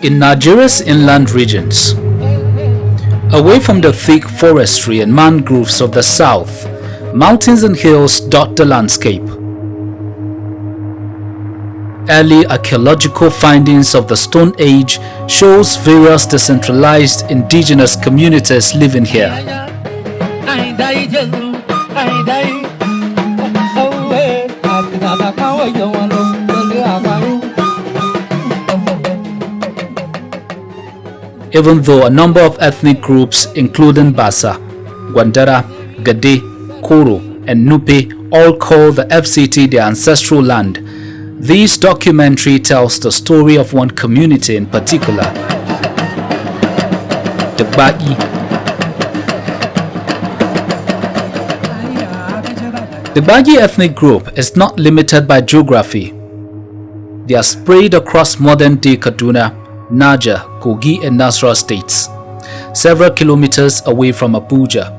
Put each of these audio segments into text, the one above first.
In Nigeria's inland regions, away from the thick forestry and mangroves of the south, mountains and hills dot the landscape. Early archaeological findings of the Stone Age shows various decentralized indigenous communities living here. Even though a number of ethnic groups including Basa, Gwandara, Gade, Koro and Nupe all call the FCT their ancestral land, this documentary tells the story of one community in particular, the Gbagyi. The Gbagyi ethnic group is not limited by geography. They are spread across modern-day Kaduna, Niger, Kogi and Nasarawa states, several kilometers away from Abuja.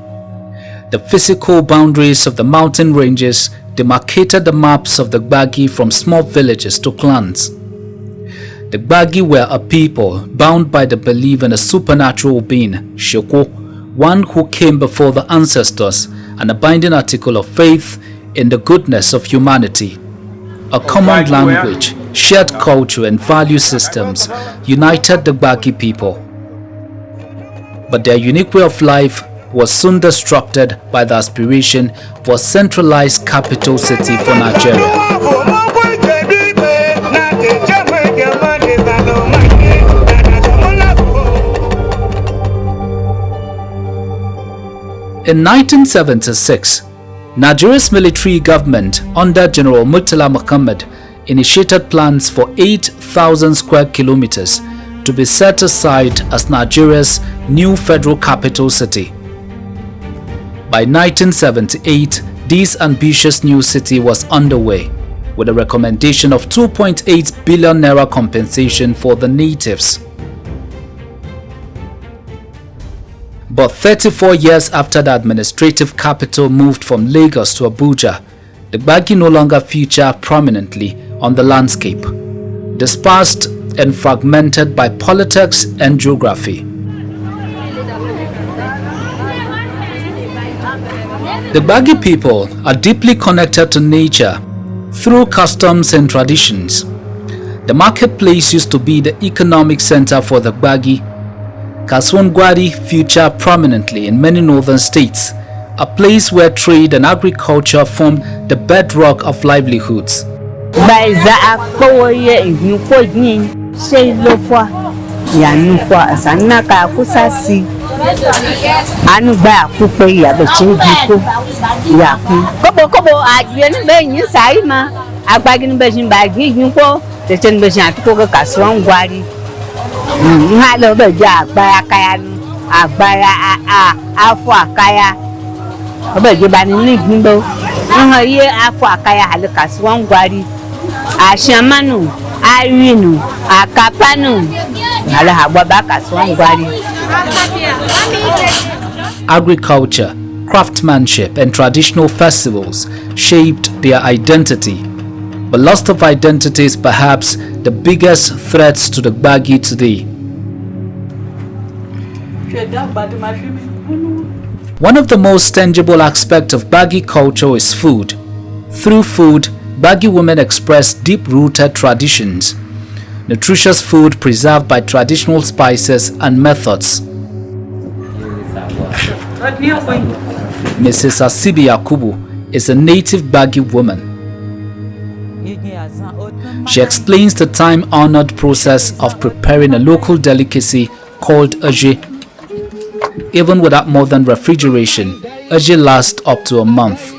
The physical boundaries of the mountain ranges demarcated the maps of the Gbagyi from small villages to clans. The Gbagyi were a people bound by the belief in a supernatural being, Shoko, one who came before the ancestors, and a binding article of faith in the goodness of humanity. A common language, shared culture and value systems united the Gbagyi people. But their unique way of life was soon disrupted by the aspiration for a centralized capital city for Nigeria. In 1976, Nigeria's military government under General Murtala Muhammad initiated plans for 8,000 square kilometers to be set aside as Nigeria's new federal capital city. By 1978, this ambitious new city was underway, with a recommendation of 2.8 billion naira compensation for the natives. But 34 years after the administrative capital moved from Lagos to Abuja, the Gbagyi no longer feature prominently on the landscape, dispersed and fragmented by politics and geography. The Gbagyi people are deeply connected to nature through customs and traditions. The marketplace used to be the economic center for the Gbagyi. Kasuwan Gwari feature prominently in many northern states, a place where trade and agriculture formed the bedrock of livelihoods. Agriculture, craftsmanship and traditional festivals shaped their identity. But loss of identity is perhaps the biggest threats to the Gbagyi today. One of the most tangible aspects of Gbagyi culture is food. Through food, Gbagyi women express deep-rooted traditions, nutritious food preserved by traditional spices and methods. Mrs. Asibi Yakubu is a native Gbagyi woman. She explains the time-honored process of preparing a local delicacy called aje. Even without modern refrigeration, aje lasts up to a month.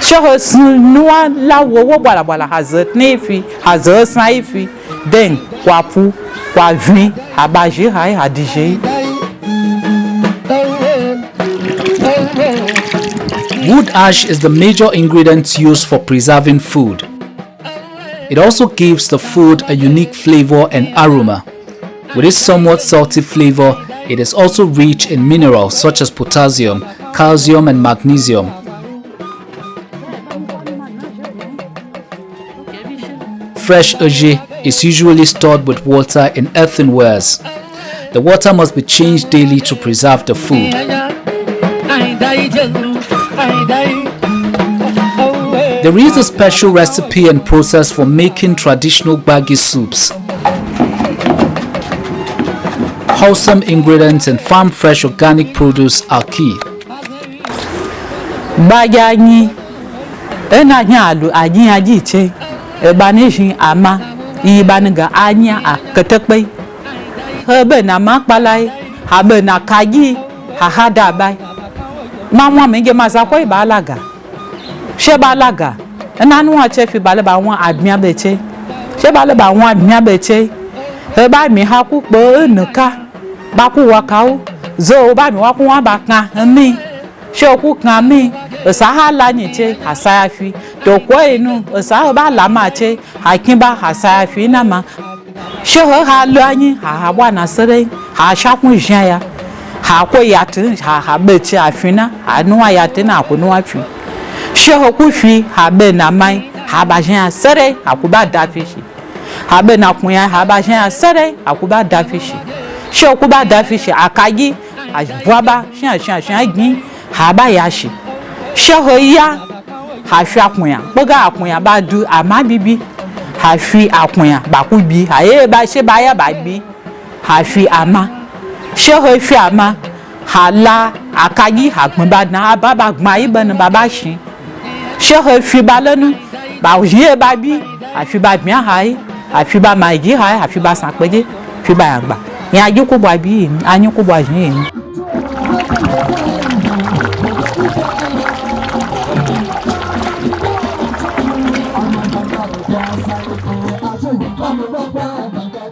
Shows no la wo wala hazard nefi hazard saifi then wapu wavin abaji hai hadije. Wood ash is the major ingredient used for preserving food. It also gives the food a unique flavor and aroma. With its somewhat salty flavor, it is also rich in minerals such as potassium, calcium and magnesium. Fresh oje is usually stored with water in earthenwares. The water must be changed daily to preserve the food. There is a special recipe and process for making traditional Gbagyi soups. Wholesome ingredients and farm-fresh organic produce are key. Gbagyi ena nyalu ajiche ebanishi ama ibaniga anya akatakpe habe na makbalai habe na kaji hahadabai mamwa menge masakwa ibalaga shebalaga ena nuwa chefi balaba won admia beche shebalaba won admia beche eba mi haku po nuka baku wakao zo ba mi waku wa bakan mi shoku kan mi osahala nyiche hasayafi to kwa enu osaba lamache hakinba hasayafi na ma shoho halu anyi ha bwana sere ha shakun jaya ha ko yatin ha beche afina anu ayatin akunu afi shoho kufi ha be na mai ha ba jan sere akuba dafishi ha be na kunya ha ba jan sere akuba dafishi shoku ba dafishi akaji ajwaba shan gbin ha ba yashi shoho ya ha fi akunya boga akunya ba du ama bibi ha fi akunya ba ku bi ha ye ba se ba ya ba bi ha fi ama shoho fi ama ha la akaji ha gbon ba na ba gbon yi ban baba shin shoho fi ba lenu ba ye ba bi ha fi ba gbin ha yi ha fi ba magi ha fi ba san peje fi ba agba yan aji ko bo bi anyi ko bo ajin.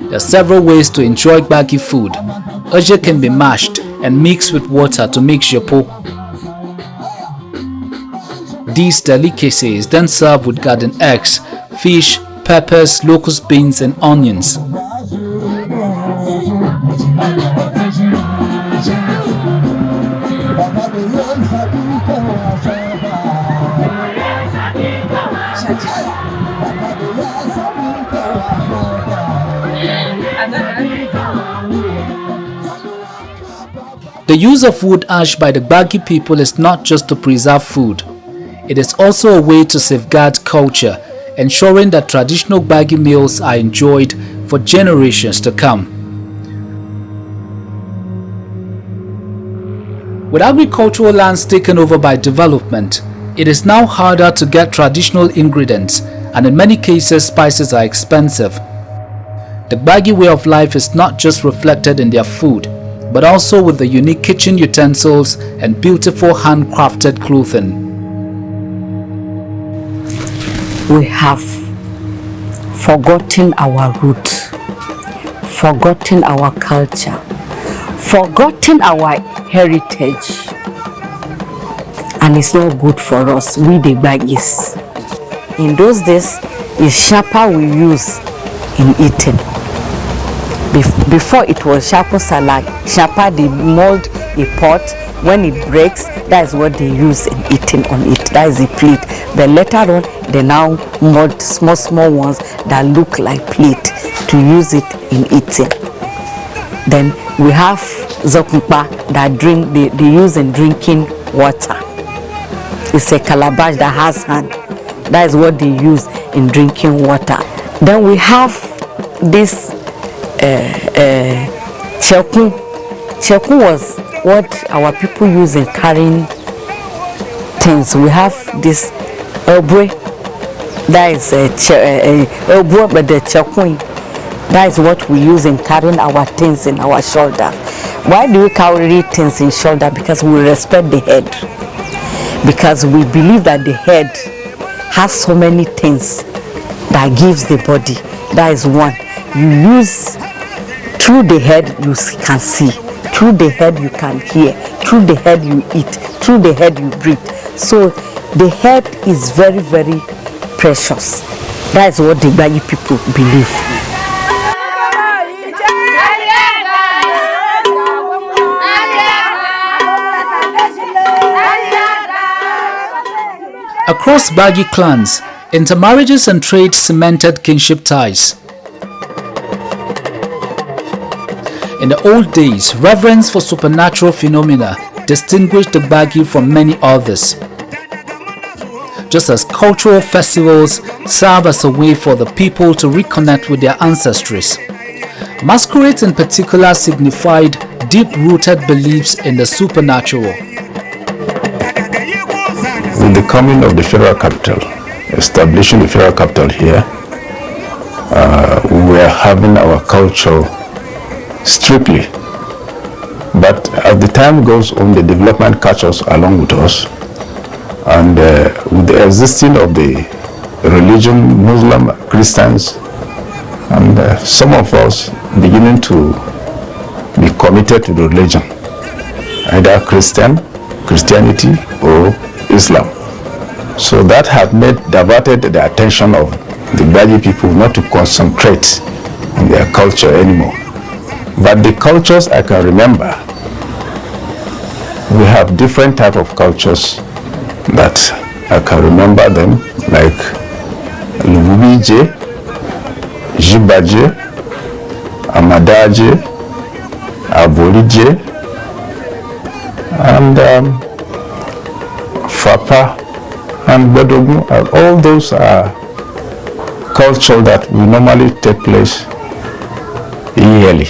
There are several ways to enjoy Gbagyi food. Oje can be mashed and mixed with water to make jepo. These delicacies then served with garden eggs, fish, peppers, locust beans and onions. The use of wood ash by the Gbagyi people is not just to preserve food. It is also a way to safeguard culture, ensuring that traditional Gbagyi meals are enjoyed for generations to come. With agricultural lands taken over by development, it is now harder to get traditional ingredients, and in many cases spices are expensive. The Gbagyi way of life is not just reflected in their food, but also with the unique kitchen utensils and beautiful handcrafted clothing. We have forgotten our roots, forgotten our culture, forgotten our heritage, and it's not good for us, we the Gbagyis. In those days, it's shapa we use in eating. Before it was shapa salad, shapa they mold a pot. When it breaks, that is what they use in eating on it. That is the plate. But later on, they now mold small ones that look like plate to use it in eating. Then we have zokumpa that they use in drinking water. It's a calabash that has hand. That is what they use in drinking water. Then we have this chekun. Chekun was what our people use in carrying things. We have this elbow. That is elbow, but the chekun. That is what we use in carrying our things in our shoulder. Why do we carry things in shoulder? Because we respect the head. Because we believe that the head has so many things that gives the body. That is one. You use through the head, you can see, through the head you can hear, through the head you eat, through the head you breathe. So the head is very, very precious. That is what the Gbagyi people believe. Across Gbagyi clans, intermarriages and trade cemented kinship ties. In the old days, reverence for supernatural phenomena distinguished the Gbagyi from many others. Just as cultural festivals serve as a way for the people to reconnect with their ancestries, masquerades in particular signified deep-rooted beliefs in the supernatural. With the coming of the federal capital, establishing the federal capital here, we were having our culture strictly. But as the time goes on, the development catches along with us. And with the existing of the religion, Muslim, Christians, and some of us beginning to be committed to the religion, either Christianity or Islam. So that had diverted the attention of the Gbagyi people not to concentrate on their culture anymore. But the cultures I can remember, we have different type of cultures that I can remember them, like Lububije, Gbagyi, Amadaje, Abolije, and Fapa and bedrock. All those are culture that will normally take place yearly.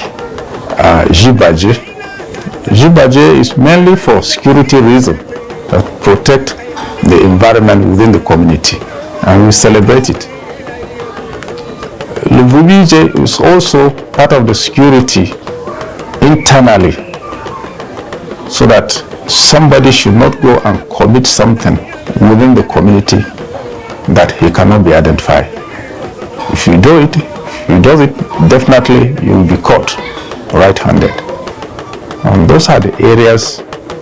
Gbagyi is mainly for security reasons, that protect the environment within the community, and we celebrate it. Lububije is also part of the security internally, so that somebody should not go and commit something within the community that he cannot be identified. If you do it, definitely you will be caught right-handed. And those are the areas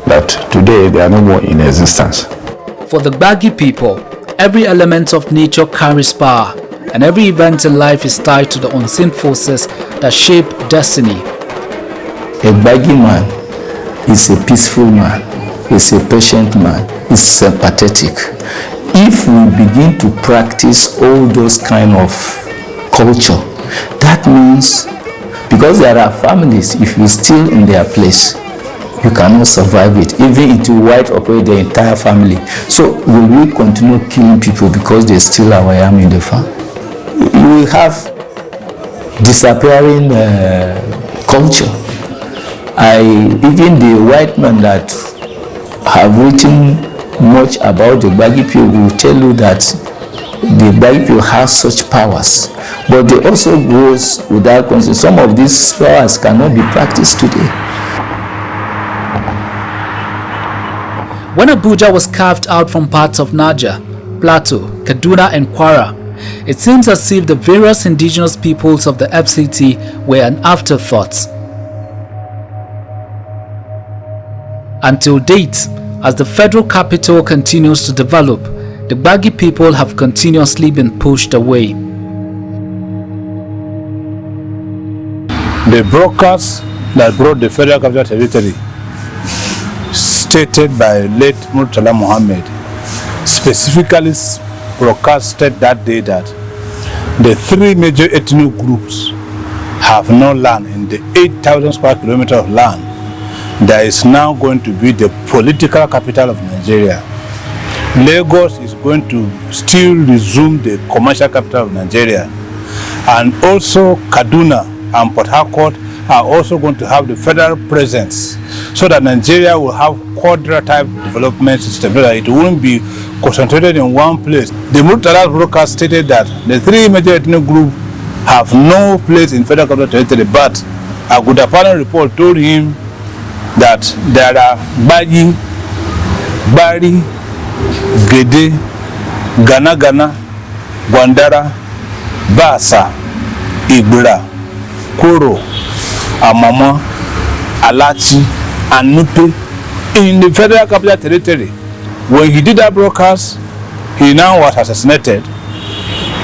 that today they are no more in existence. For the Gbagyi people, every element of nature carries power, and every event in life is tied to the unseen forces that shape destiny. A Gbagyi man is a peaceful man, is a patient man, is sympathetic. If we begin to practice all those kind of culture, that means, because there are families, if you steal in their place, you cannot survive it. Even it will wipe away the entire family. So will we continue killing people because they steal our yam in the farm? You will have disappearing culture. Even the white men that have written much about the Gbagyi people will tell you that the Gbagyi people have such powers, but they also goes without conscience. Some of these powers cannot be practiced today. When Abuja was carved out from parts of Niger, Plateau, Kaduna and Kwara, it seems as if the various indigenous peoples of the FCT were an afterthought. Until date, as the federal capital continues to develop, the Gbagyi people have continuously been pushed away. The broadcast that brought the federal capital territory, stated by late Murtala Muhammad, specifically broadcasted that day that the three major ethnic groups have no land in the 8,000 square kilometers of land that is now going to be the political capital of Nigeria. Lagos is going to still resume the commercial capital of Nigeria, and also Kaduna and Port Harcourt are also going to have the federal presence, so that Nigeria will have quadra-type development system, so that it won't be concentrated in one place. The Murtala broadcast stated that the three major ethnic groups have no place in federal capital territory, but a Gudapana report told him that there are Gbagyi, Gwari, Gede, Gana, Gwandara, Basa, Igbira, Koro, Amama, Alachi, and Nupe in the Federal Capital Territory. When he did that broadcast, he now was assassinated.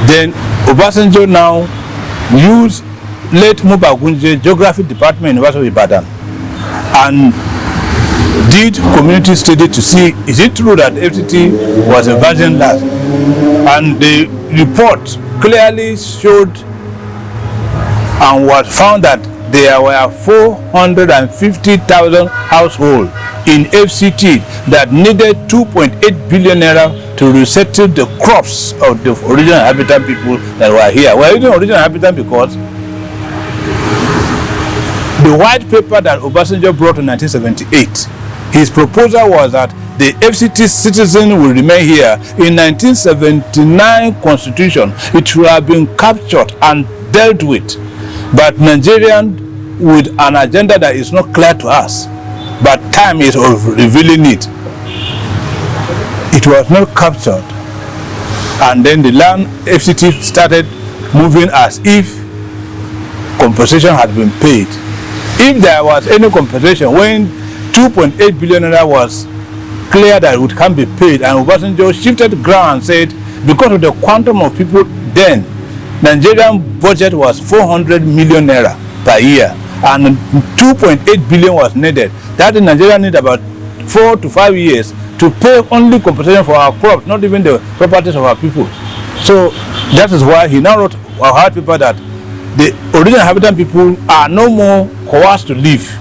Then Obasanjo now used late Mubagunje Geography Department, University of Ibadan, and did community study to see is it true that FCT was a virgin land. And the report clearly showed and was found that there were 450,000 households in FCT that needed 2.8 billion naira to resettle the crops of the original inhabitant people that were here. We're using original inhabitant because the white paper that Obasanjo brought in 1978, his proposal was that the FCT citizen will remain here. In 1979 constitution, it should have been captured and dealt with. But Nigerian with an agenda that is not clear to us, but time is revealing it. It was not captured, and then the land FCT started moving as if compensation had been paid. If there was any compensation, when 2.8 billion naira was clear that it can be paid, and Obasanjo shifted ground and said, because of the quantum of people then, Nigerian budget was 400 million naira per year, and 2.8 billion was needed. That in Nigeria need about 4 to 5 years to pay only compensation for our crops, not even the properties of our people. So that is why he now wrote a hard paper that the original inhabitant people are no more coerced to live.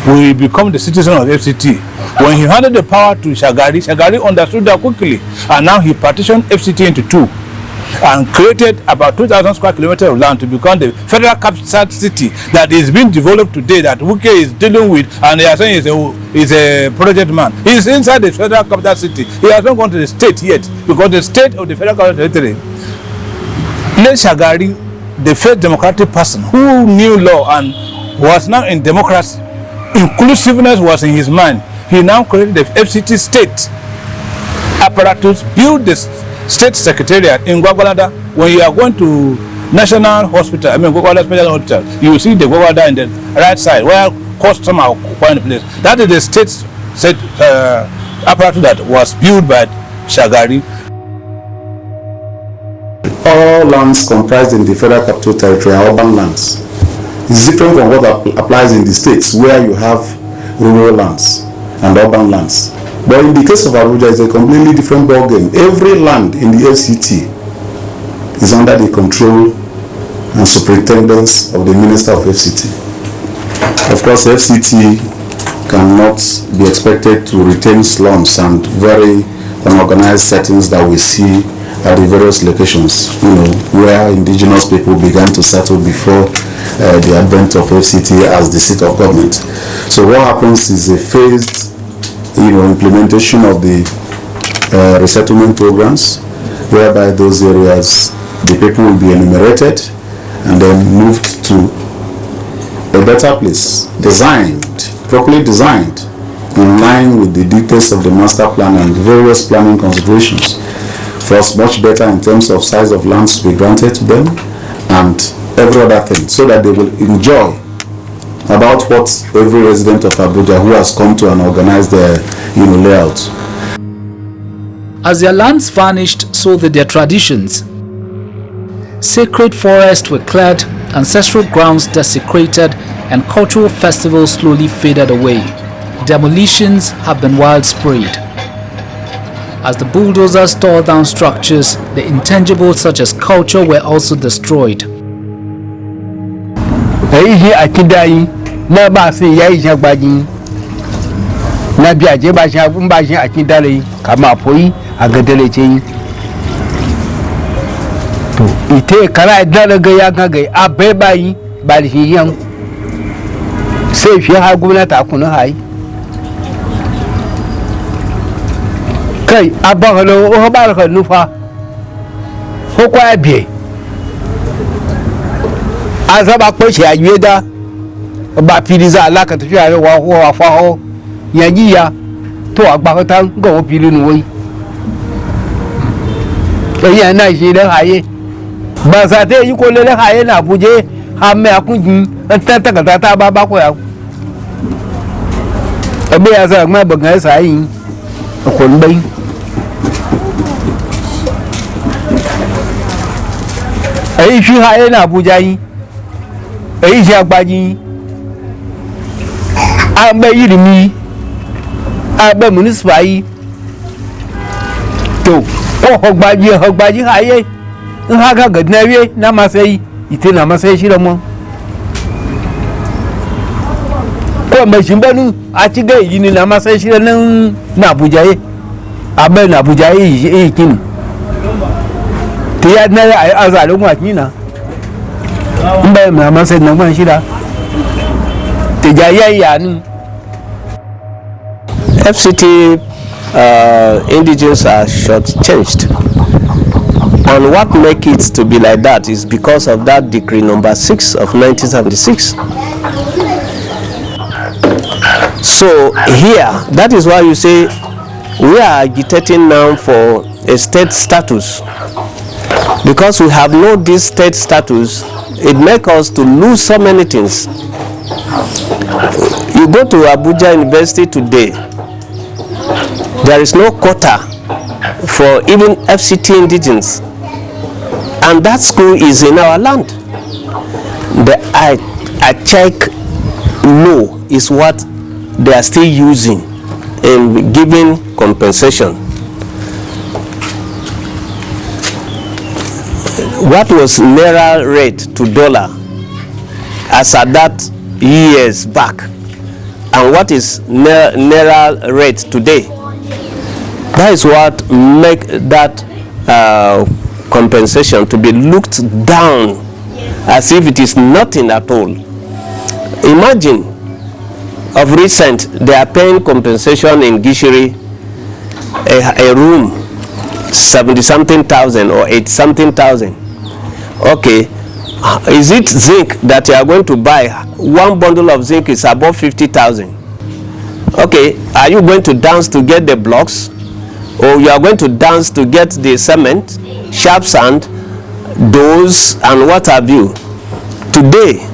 We become the citizen of FCT. When he handed the power to Shagari, Shagari understood that quickly, and now he partitioned FCT into two and created about 2,000 square kilometers of land to become the federal capital city that is being developed today, that Wike is dealing with, and they are saying he's a project man. He is inside the federal capital city. He has not gone to the state yet, because the state of the federal capital territory, Late Shagari, the first democratic person who knew law and was now in democracy, inclusiveness was in his mind. He now created the FCT state apparatus, built the state secretariat in Gwagwalada. When you are going to National Hospital, Gwagwalada Special Hospital, you will see the Gwagwalada in the right side where customers are occupying the place. That is the state apparatus that was built by Shagari. All lands comprised in the Federal Capital Territory are urban lands. It's different from what applies in the states, where you have rural lands and urban lands. But in the case of Abuja, it's a completely different ballgame. Every land in the FCT is under the control and superintendence of the Minister of FCT. Of course, FCT cannot be expected to retain slums and very unorganized settings that we see at the various locations, where indigenous people began to settle before the advent of FCT as the seat of government. So what happens is a phased implementation of the resettlement programs, whereby those areas, the people will be enumerated and then moved to a better place, properly designed, in line with the details of the master plan and various planning considerations. First, much better in terms of size of lands to be granted to them and every other thing, so that they will enjoy about what every resident of Abuja who has come to and organized their layout. As their lands vanished, so did their traditions. Sacred forests were cleared, ancestral grounds desecrated, and cultural festivals slowly faded away. Demolitions have been widespread. As the bulldozers tore down structures, the intangibles such as culture were also destroyed. na ba sai yayi Gbagyi na biya je ba shi abun ba shi a kin dare kama foyi a ga dare ce yi to ite kara dare ga ya ga a bai bai ba da shi yan sai fi ha gwamnati a kunu hai kai abba halo o ba ka nufa ko kwa biye azaba ko shi ayeda ba fili za alaka tafiya wa wa fa yajiya to agba tan go fili nu wai eya na shi le haye ba sa te yi ko le haye na Abuja ha me akun ta ba ko ya ebe ya sa ma bagan sa yin ko nbai ai shi haye na Abuja yi ai shi Gbagyi abe yirimi abe municipal yi to ko Gbagyi haye in haka ga nawe na masai ite na masai shi da mu ko mai shimbanu a ci ga yi ni na masai shi da nan na Abuja yi abe na Abuja yi kin te ya na ai azalin wa kina in ba na masai na man shi da te ja ya ni FCT indigenes are shortchanged. And what makes it to be like that is because of that decree number 6 of 1976. So here, that is why you say we are agitating now for a state status. Because we have no this state status, it makes us to lose so many things. You go to Abuja University today, there is no quota for even FCT indigenes, and that school is in our land. The check law is what they are still using in giving compensation. What was naira rate to dollar as at that years back, and what is naira rate today? That is what make that compensation to be looked down as if it is nothing at all. Imagine, of recent, they are paying compensation in Gishiri, a room, 70-something thousand or 80-something thousand. Okay, is it zinc that you are going to buy? One bundle of zinc is above 50,000. Okay, are you going to dance to get the blocks? Or you are going to dance to get the cement, sharp sand, doors, and what have you? Today,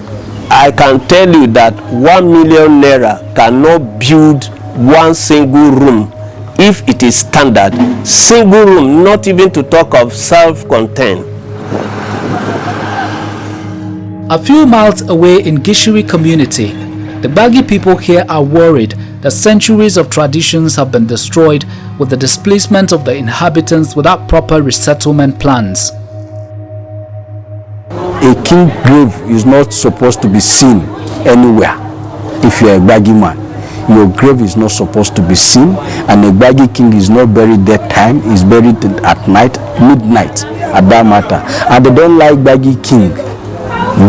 I can tell you that 1 million naira cannot build one single room if it is standard. Single room, not even to talk of self-contained. A few miles away in Gishiri community, the Gbagyi people here are worried that centuries of traditions have been destroyed with the displacement of the inhabitants without proper resettlement plans. A king grave is not supposed to be seen anywhere. If you are a Gbagyi man, your grave is not supposed to be seen, and a Gbagyi king is not buried that time, is buried at night, midnight, at that matter. And they don't like Gbagyi king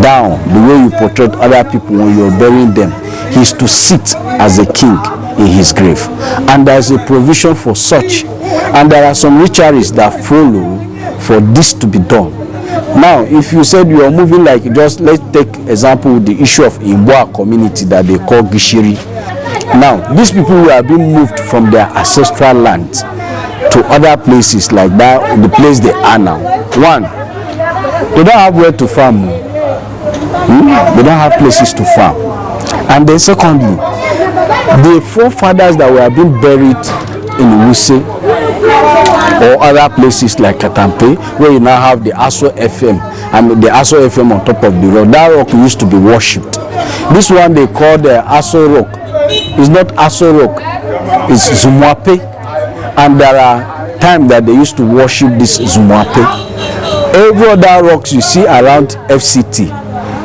down the way you portray other people when you're burying them. He is to sit as a king in his grave, and there is a provision for such, and there are some rituals that follow for this to be done. Now, if you said you are moving, like, just let's take example the issue of Imboa community that they call Gishiri. Now, these people who have been moved from their ancestral land to other places like that, the place they are now. One, they don't have where to farm. They don't have places to farm. And then secondly, the forefathers that were being buried in Wuse or other places like Katampe, where you now have the Aso FM, and the Aso FM on top of the rock, that rock used to be worshipped. This one they call the Aso Rock. It's not Aso Rock, it's Zumwape, and there are times that they used to worship this Zumwape. Every other rocks you see around FCT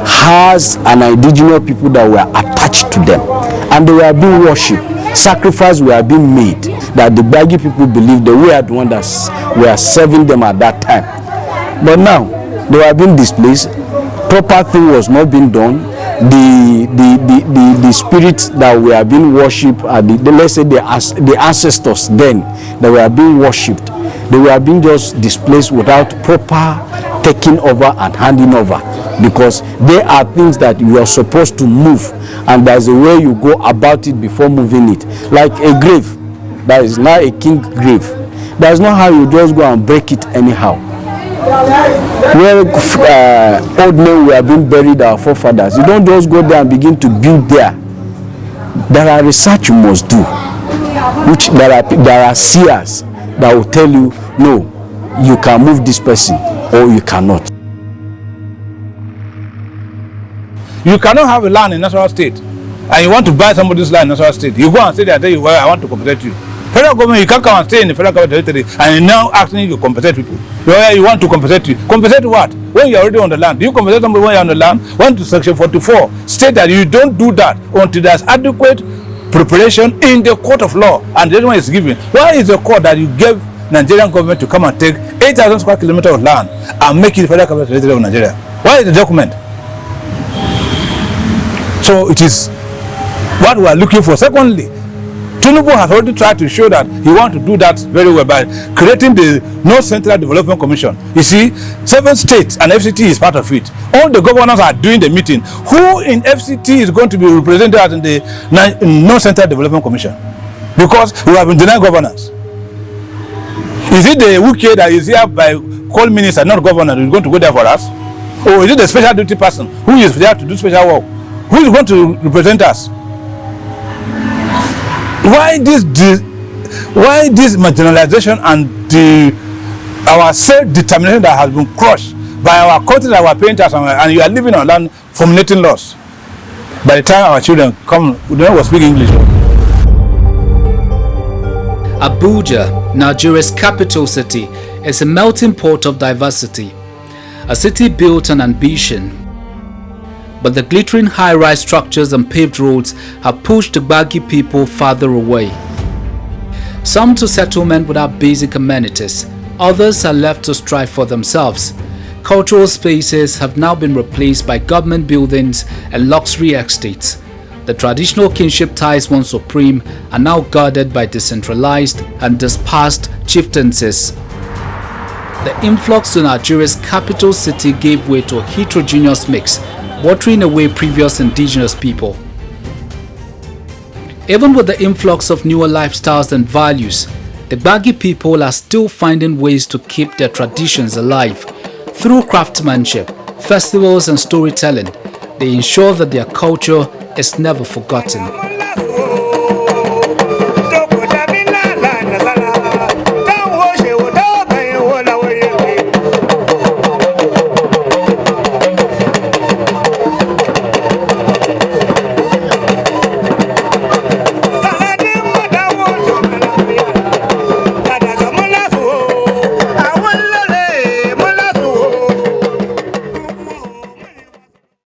has an indigenous people that were attached to them, and they were being worshipped. Sacrifices were being made that the Gbagyi people believed they were the one that were serving them at that time. But now they were being displaced. Proper thing was not being done. The spirits that were being worshipped, let's say the ancestors then, they were being worshipped. They were being just displaced without proper taking over and handing over, because they are things that you are supposed to move, and there's a way you go about it before moving it. Like a grave that is now a king grave, That's not how you just go and break it anyhow. Where old men were being buried, our forefathers, you don't just go there and begin to build there. There are research you must do, which there are seers that will tell you, no, you can move this person or you cannot. You cannot have a land in Nasarawa state and you want to buy somebody's land in Nasarawa state. You go and say that, tell you, well, I want to compensate you. Federal government, you can't come and stay in the federal government territory and you're now asking you to compensate people. You want to compensate you. Compensate what? When you're already on the land. Do you compensate somebody when you're on the land? When to section 44 state that you don't do that until there's adequate preparation in the court of law and the judgment is given. Why is the court that you gave Nigerian government to come and take 8,000 square kilometers of land and make it federal government territory of Nigeria? Why is the document? So it is what we are looking for. Secondly, Tinubu has already tried to show that he wants to do that very well by creating the North Central Development Commission. You see, 7 states and FCT is part of it. All the governors are doing the meeting. Who in FCT is going to be represented in the North Central Development Commission? Because we have been denied governance. Is it the UK that is here by call minister, not governor, who is going to go there for us? Or is it the special duty person who is there to do special work? Who is going to represent us? Why this marginalization and our self-determination that has been crushed by our country that were paying tax and you are living on land formulating laws? By the time our children come, we don't know speak English. Abuja, Nigeria's capital city, is a melting pot of diversity, a city built on ambition. But the glittering high-rise structures and paved roads have pushed the Gbagyi people farther away. Some to settlement without basic amenities, others are left to strive for themselves. Cultural spaces have now been replaced by government buildings and luxury estates. The traditional kinship ties once supreme are now guarded by decentralized and dispersed chieftaincies. The influx to Nigeria's capital city gave way to a heterogeneous mix, watering away previous indigenous people. Even with the influx of newer lifestyles and values, the Gbagyi people are still finding ways to keep their traditions alive. Through craftsmanship, festivals and storytelling, they ensure that their culture is never forgotten.